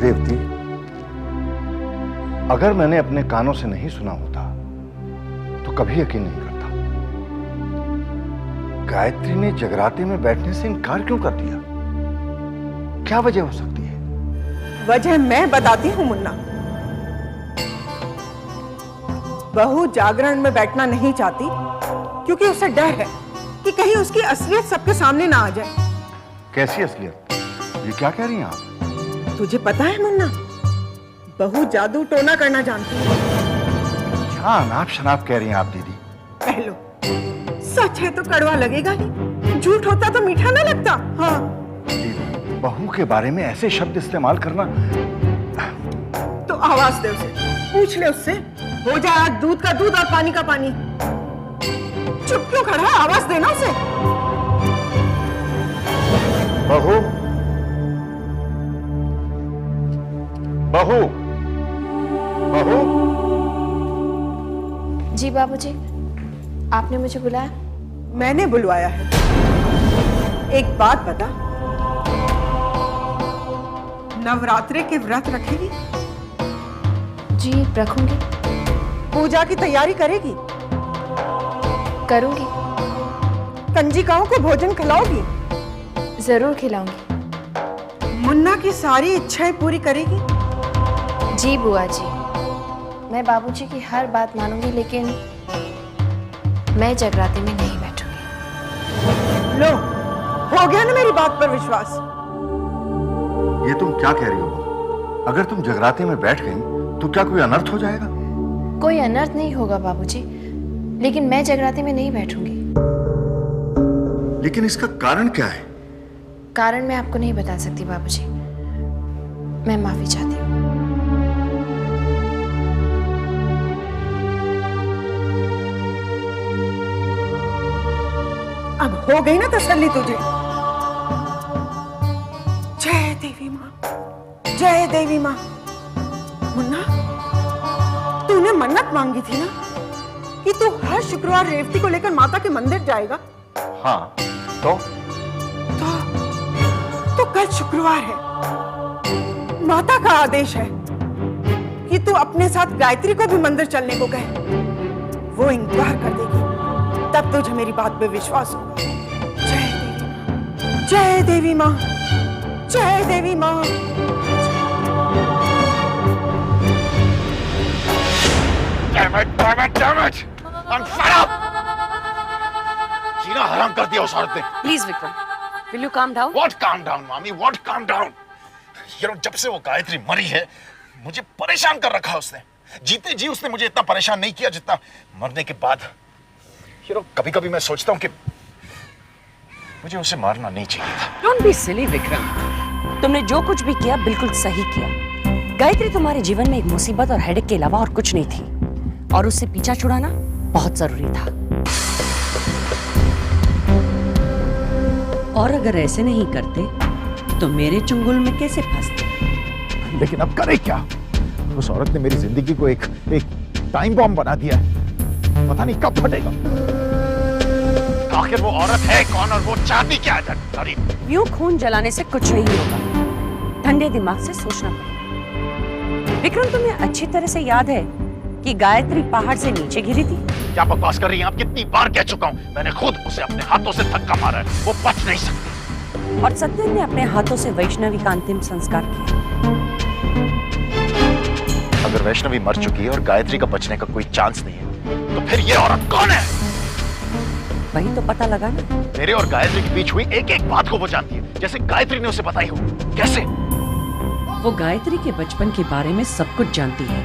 रेवती, अगर मैंने अपने कानों से नहीं सुना होता तो कभी यकीन नहीं करता। गायत्री ने जगराते में बैठने से इनकार क्यों कर दिया? क्या वजह हो सकती है? वजह मैं बताती हूँ मुन्ना। बहू जागरण में बैठना नहीं चाहती क्योंकि उसे डर है कि कहीं उसकी असलियत सबके सामने ना आ जाए। कैसी असलियत? ये क्या कह रही हैं आप? तुझे पता है मुन्ना, बहू जादू टोना करना जानती है। क्या अनाप शनाप कह रही हैं आप दीदी? कह लो, सच है तो कड़वा लगेगा ही, झूठ होता तो मीठा ना लगता। हाँ दीदी, बहू के बारे में ऐसे शब्द इस्तेमाल करना। तो आवाज दे उसे, पूछ ले उससे, हो जाए आज दूध का दूध और पानी का पानी। चुप क्यों खड़ा है? आवाज देना उसे। बहू, बहू, बहू। जी बाबूजी, आपने मुझे बुलाया? मैंने बुलवाया है। एक बात बता, नवरात्रे के व्रत रखेगी? जी रखूंगी। पूजा की तैयारी करेगी? करूंगी। कंजिकाओं को भोजन खिलाओगी? जरूर खिलाऊंगी। मुन्ना की सारी इच्छाएं पूरी करेगी? जी बुआ जी, मैं बाबूजी की हर बात मानूंगी, लेकिन मैं जगराते में नहीं बैठूंगी। लो, हो गया ना मेरी बात पर विश्वास? ये तुम क्या कह रही हो? अगर तुम जगराते में बैठ गई तो क्या कोई अनर्थ हो जाएगा? कोई अनर्थ नहीं होगा बाबूजी, लेकिन मैं जगराते में नहीं बैठूंगी। लेकिन इसका कारण क्या है? कारण मैं आपको नहीं बता सकती बाबूजी। मैं माफी चाहती हूँ। अब हो गई ना तसल्ली तुझे? जय देवी माँ, जय देवी माँ। मुन्ना, तूने मन्नत मांगी थी ना कि तू हर शुक्रवार रेवती को लेकर माता के मंदिर जाएगा? हाँ, तो कल शुक्रवार है। माता का आदेश है कि तू अपने साथ गायत्री को भी मंदिर चलने को कहे। वो इनकार कर देगी, तब तुझे मेरी बात पे विश्वास होगा। जय देवी माँ, जय देवी माँ। Damn it, damn it, damn it! I'm fed up! जीना हराम कर दिया उस औरत ने। Please Vikram, will you calm down? What calm down, मामी? What calm down? You know, जब से वो गायत्री मरी है, मुझे परेशान कर रखा है उसने। जीते जी उसने मुझे इतना परेशान नहीं किया जितना मरने के बाद। You know, कभी-कभी मैं सोचता हूँ कि मुझे उसे मारना नहीं चाहिए था। Don't be silly विक्रम, तुमने जो कुछ भी किया बिल्कुल सही किया। गायत्री तुम्हारे जीवन में एक मुसीबत और हेडेक के अलावा और कुछ नहीं थी, और उससे पीछा छुड़ाना बहुत जरूरी था। और अगर ऐसे नहीं करते तो मेरे चुंगल में कैसे फंसते? लेकिन अब करे क्या? उस औरत ने मेरी जिंदगी को एक टाइम बॉम्ब बना दिया है। पता नहीं कब फटेगा। आखिर वो औरत है कौन और वो चाहती क्या है? यूं खून जलाने से कुछ नहीं होगा, ठंडे दिमाग से सोचना पड़ेगा। विक्रम, तुम्हें अच्छी तरह से याद है कि गायत्री पहाड़ से नीचे गिरी थी। क्या बकवास कर रही हैं आप? कितनी बार कह चुका हूं, मैंने खुद उसे अपने हाथों से धक्का मारा है। वो बच नहीं सकती। और सत्यन ने अपने हाथों से वैष्णवी का अंतिम संस्कार किया। अगर वैष्णवी मर चुकी है और गायत्री का बचने का कोई चांस नहीं है, तो फिर ये औरत कौन है? वही तो पता लगा ना। मेरे और गायत्री के बीच हुई एक एक बात को वो जानती है, जैसे गायत्री ने उसे बताई हो। कैसे? वो गायत्री के बचपन के बारे में सब कुछ जानती है।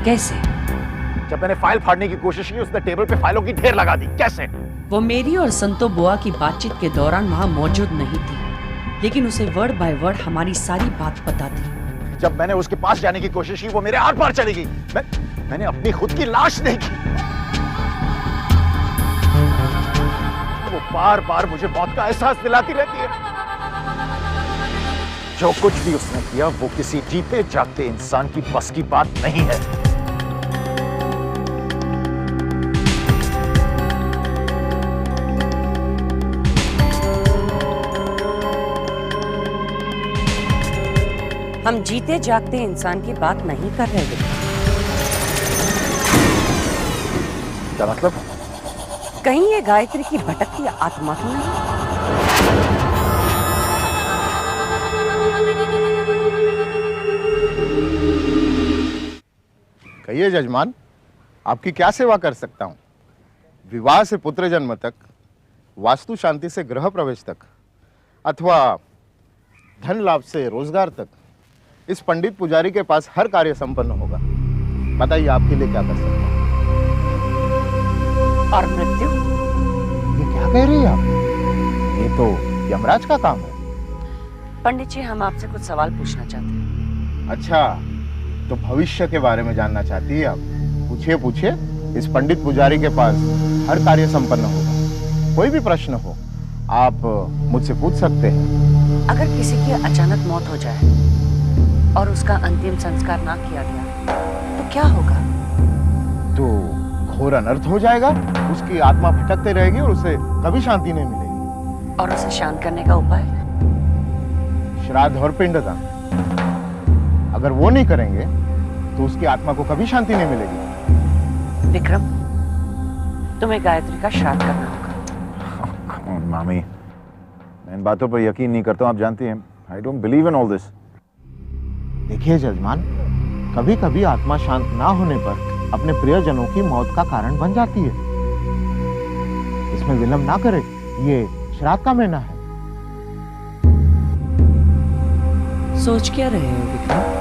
कैसे? जब मैंने फाइल फाड़ने की कोशिश की, उसने टेबल पे फाइलों की ढेर लगा दी। कैसे? वो मेरी और संतो बुआ की बातचीत के दौरान वहां मौजूद नहीं थी, लेकिन उसे वर्ड बाय वर्ड हमारी सारी बात पता थी। जब मैंने उसके पास जाने की कोशिश की, वो मेरे आर पार चली गई। मैंने अपनी खुद की लाश देखी। वो बार बार मुझे मौत का एहसास दिलाती रहती है। जो कुछ भी उसने किया वो किसी जीते जागते इंसान की बस की बात नहीं है। हम जीते जागते इंसान की बात नहीं कर रहे विक्रम। क्या मतलब? कहीं ये गायत्री की भटकती आत्मा तो नहीं? कहिए जजमान, आपकी क्या सेवा कर सकता हूं? विवाह से पुत्र जन्म तक, वास्तु शांति से गृह प्रवेश तक, अथवा धन लाभ से रोजगार तक, इस पंडित पुजारी के पास हर कार्य संपन्न होगा। बताइए आपके लिए क्या कर सकता हूं? और मृत्यु? ये क्या कह रही है आप? ये तो यमराज का काम है। पंडित जी, हम आपसे कुछ सवाल पूछना चाहते हैं। अच्छा, तो भविष्य के बारे में जानना चाहती है आप? पूछिए पूछिए, इस पंडित पुजारी के पास हर कार्य संपन्न होगा। कोई भी प्रश्न हो आप मुझसे पूछ सकते हैं। अगर किसी की अचानक मौत हो जाए और उसका अंतिम संस्कार ना किया गया तो क्या होगा? तो घोर अनर्थ हो जाएगा, उसकी आत्मा भटकते रहेगी और उसे कभी शांति नहीं मिलेगी। और उसे शांत करने का उपाय? श्राद्ध और पिंडदान। अगर वो नहीं करेंगे तो उसकी आत्मा को कभी शांति नहीं मिलेगी। विक्रम, तुम्हें गायत्री का श्राद्ध करना होगा। Come on, मामी, मैं इन बातों पर यकीन नहीं करता हूं, आप जानती हैं। I don't believe in all this. देखिए जजमान, कभी कभी आत्मा शांत ना होने पर अपने प्रियजनों की मौत का कारण बन जाती है। इसमें विलंब ना करें, ये श्राद्ध का महीना है। सोच क्या रहे हो विक्रम?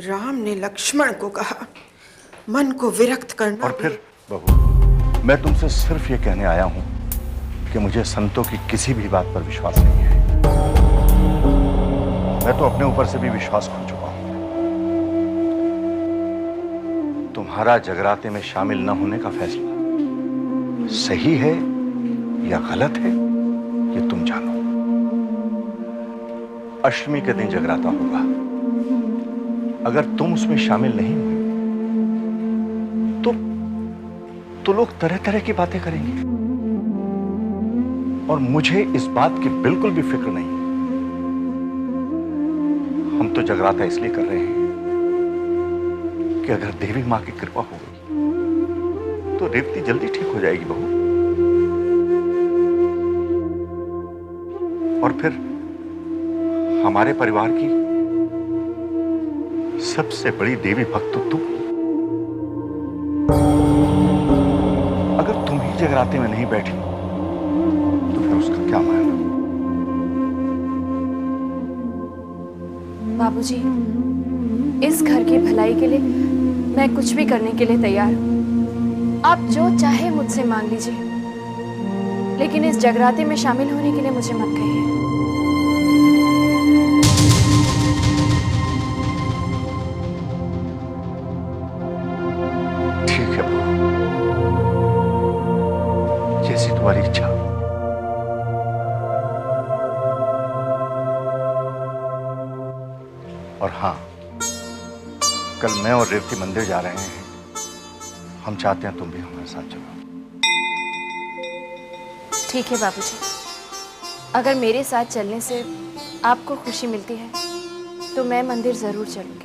राम ने लक्ष्मण को कहा, मन को विरक्त करना। और फिर बहू, मैं तुमसे सिर्फ ये कहने आया हूं कि मुझे संतों की किसी भी बात पर विश्वास नहीं है। मैं तो अपने ऊपर से भी विश्वास खो चुका हूं। तुम्हारा जगराते में शामिल न होने का फैसला सही है या गलत है, ये तुम जानो। अष्टमी के दिन जगराता होगा। अगर तुम उसमें शामिल नहीं हुए तो लोग तरह तरह की बातें करेंगे और मुझे इस बात की बिल्कुल भी फिक्र नहीं। हम तो जगराता इसलिए कर रहे हैं कि अगर देवी मां की कृपा हो गई तो रेवती जल्दी ठीक हो जाएगी बहू। और फिर हमारे परिवार की सबसे बड़ी देवी भक्त तो तुम। अगर तुम ही जगराते में नहीं बैठी तो फिर उसका क्या मायना? बाबूजी, इस घर की भलाई के लिए मैं कुछ भी करने के लिए तैयार हूँ। आप जो चाहे मुझसे मांग लीजिए, लेकिन इस जगराते में शामिल होने के लिए मुझे मत कहिए। ठीक है बहू, जैसी तुम्हारी इच्छा। और हाँ, कल मैं और रेवती मंदिर जा रहे हैं। हम चाहते हैं तुम भी हमारे साथ चलो। ठीक है बाबूजी, अगर मेरे साथ चलने से आपको खुशी मिलती है तो मैं मंदिर जरूर चलूंगी।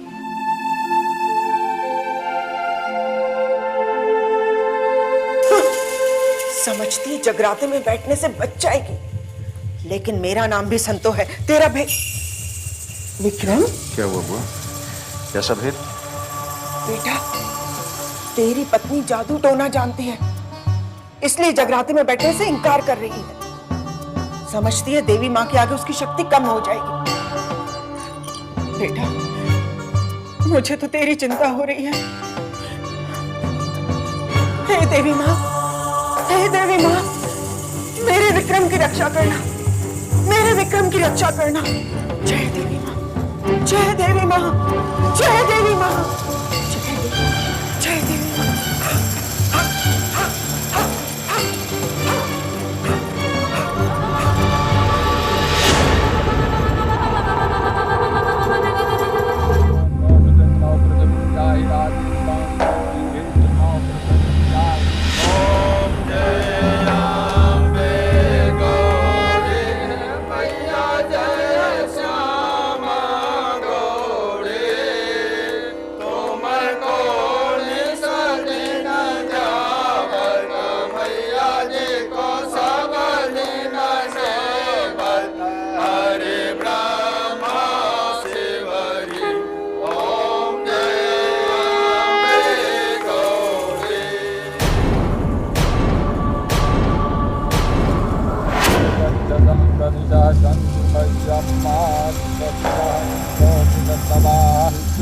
समझती जगराते में बैठने से बच जाएगी, लेकिन मेरा नाम भी संतो है। तेरा भेद विक्रम। क्या हुआ बुआ? कैसा भेद? बेटा, तेरी पत्नी जादू टोना जानती है, इसलिए जगराते में बैठने से इनकार कर रही है। समझती है देवी माँ के आगे उसकी शक्ति कम हो जाएगी। बेटा, मुझे तो तेरी चिंता हो रही है। हे देवी माँ, हे देवी माँ, मेरे विक्रम की रक्षा करना, मेरे विक्रम की रक्षा करना। जय देवी माँ, जय देवी माँ, जय देवी माँ, जय देवी माँ।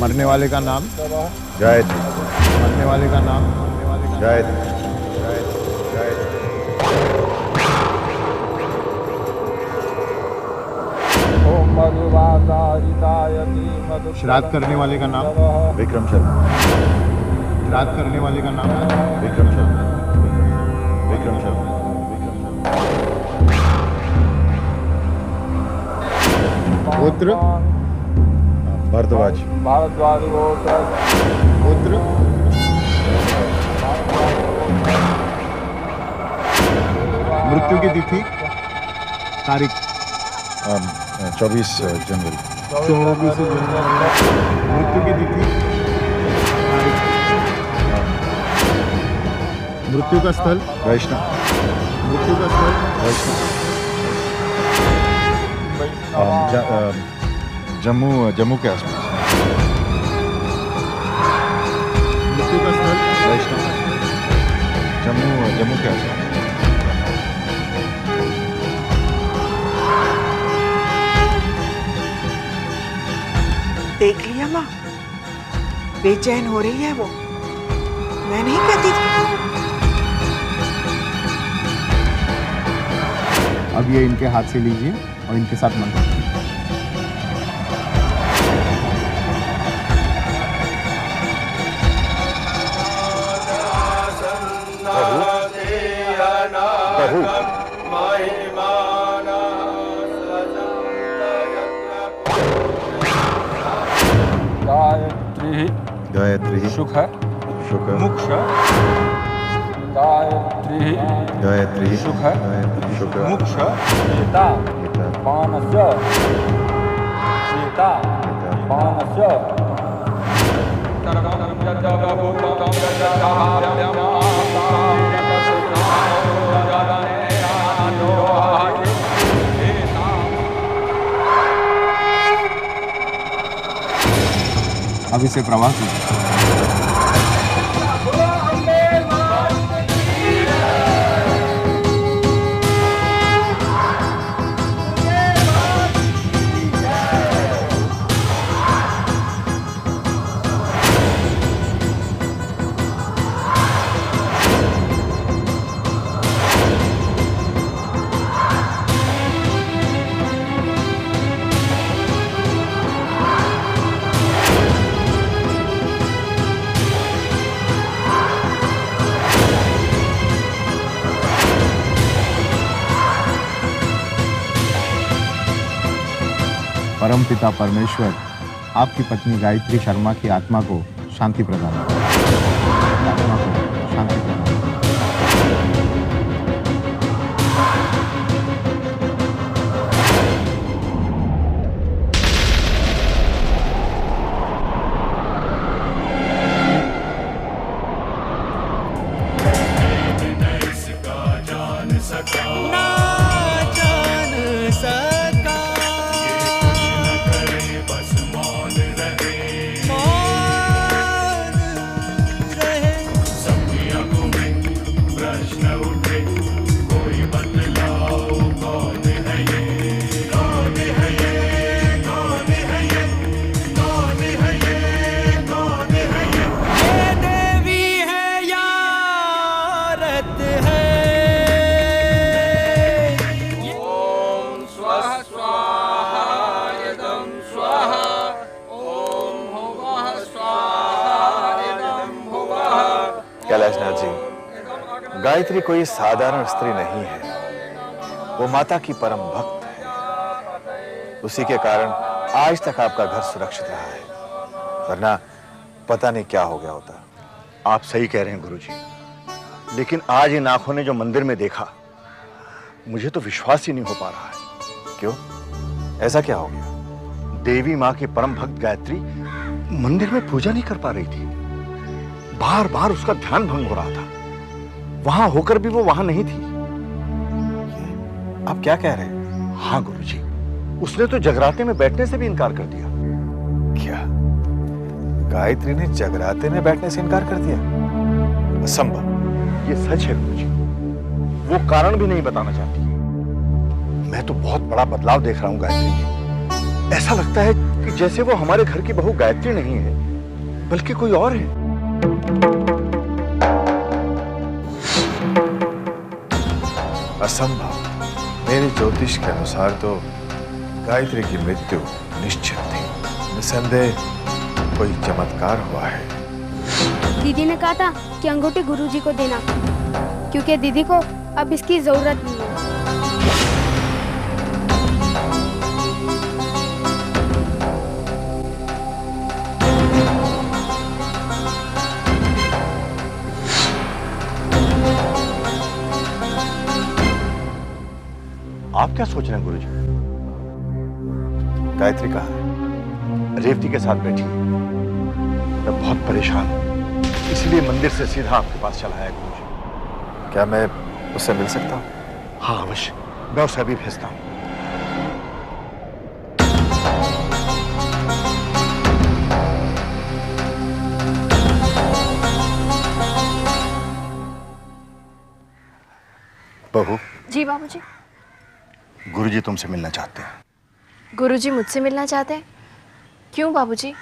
मरने वाले का नाम गायत्री। मरने वाले का नाम गायत्री। श्राद्ध करने वाले का नाम विक्रम शर्मा। श्राद्ध करने वाले का नाम विक्रम शर्मा। विक्रम शर्मा। पुत्र भारद्वाज। पुत्र मृत्यु की तिथि तारीख 24 जनवरी। 24 जनवरी। मृत्यु की तिथि तारीख। मृत्यु का स्थल वैष्णव। मृत्यु का स्थल वैष्णव। जम्मू के आसपास। मृत्यु का स्थल वैष्णव। जम्मू के आसपास। देख लिया माँ, बेचैन हो रही है वो। मैं नहीं कहती थी। अब ये इनके हाथ से लीजिए और इनके साथ मंत्र। गायत्री। सुख शुक। मोक्ष गायत्री गायत्री। सुख गायत्री। शुक। मोक्ष गीता मानस्य गीता मानस्य अब इसे प्रवाह कीजिए। परमपिता परमेश्वर आपकी पत्नी गायत्री शर्मा की आत्मा को शांति प्रदान करें। आत्मा को शांति प्रदान करें। कैलाशनाथ जी, गायत्री कोई साधारण स्त्री नहीं है। वो माता की परम भक्त है। उसी के कारण आज तक आपका घर सुरक्षित रहा है, वरना पता नहीं क्या हो गया होता। आप सही कह रहे हैं गुरुजी, लेकिन आज इन आंखों ने जो मंदिर में देखा, मुझे तो विश्वास ही नहीं हो पा रहा है। क्यों? ऐसा क्या हो गया? देवी माँ की परम भक्त गायत्री मंदिर में पूजा नहीं कर पा रही थी। बार बार उसका ध्यान भंग हो रहा था। वहां होकर भी वो वहां नहीं थी। आप क्या कह रहे हैं? हाँ गुरुजी, उसने तो जगराते में बैठने से भी इनकार कर दिया। क्या गायत्री ने जगराते में बैठने से इनकार कर दिया? असंभव। ये सच है गुरुजी। वो कारण भी नहीं बताना चाहती। मैं तो बहुत बड़ा बदलाव देख रहा हूं गायत्री में। ऐसा लगता है कि जैसे वो हमारे घर की बहू गायत्री नहीं है बल्कि कोई और है। असंभव। मेरे ज्योतिष के अनुसार तो गायत्री की मृत्यु निश्चित थी। निसंदेह कोई चमत्कार हुआ है। दीदी ने कहा था कि अंगूठी गुरुजी को देना, क्योंकि दीदी को अब इसकी जरूरत नहीं है। आप क्या सोच रहे हैं गुरुजी? गायत्री कहाँ है? रेवती के साथ बैठी है। मैं बहुत परेशान हूं, इसलिए मंदिर से सीधा आपके पास चला आया गुरुजी। क्या मैं उससे मिल सकता हूं? हाँ अवश्य, मैं उसे अभी भेजता हूं। बहू, जी बाबूजी। गुरुजी तुमसे मिलना चाहते हैं। गुरुजी मुझसे मिलना चाहते हैं? क्यों बाबूजी?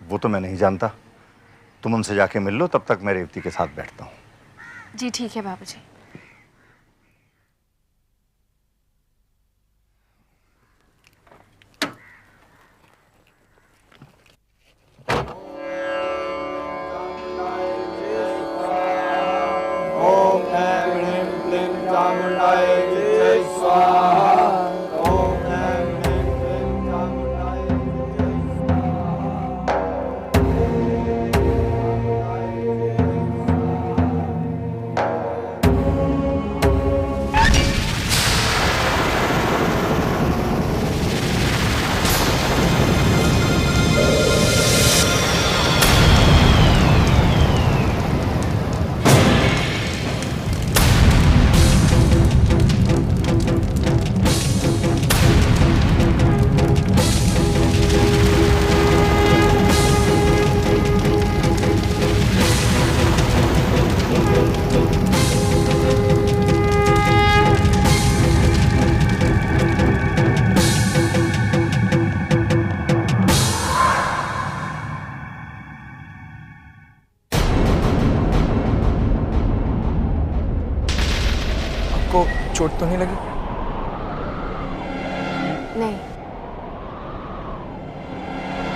वो तो मैं नहीं जानता, तुम उनसे जाके मिल लो, तब तक मैं रेवती के साथ बैठता हूं। जी ठीक है बाबूजी। ओम ऐं ह्रीं क्लीं चामुंडाय जय स्वाहा। ओम ऐं ह्रीं क्लीं चामुंडाय जय को चोट तो नहीं लगी? नहीं।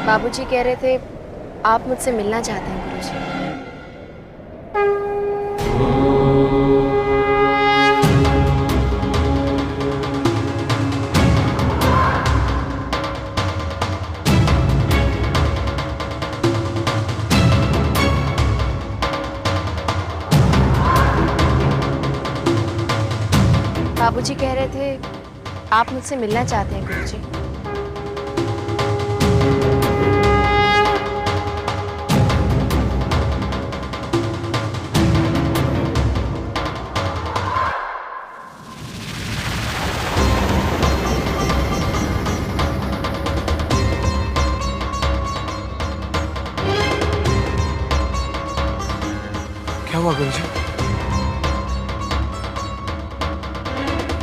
बाबूजी कह रहे थे आप मुझसे मिलना चाहते हैं गुरुजी। बाबूजी कह रहे थे आप मुझसे मिलना चाहते हैं गुरुजी। क्या हुआ गुरुजी?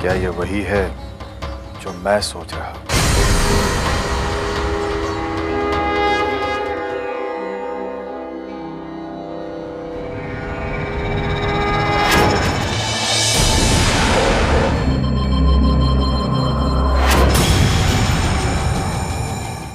क्या ये वही है जो मैं सोच रहा हूं?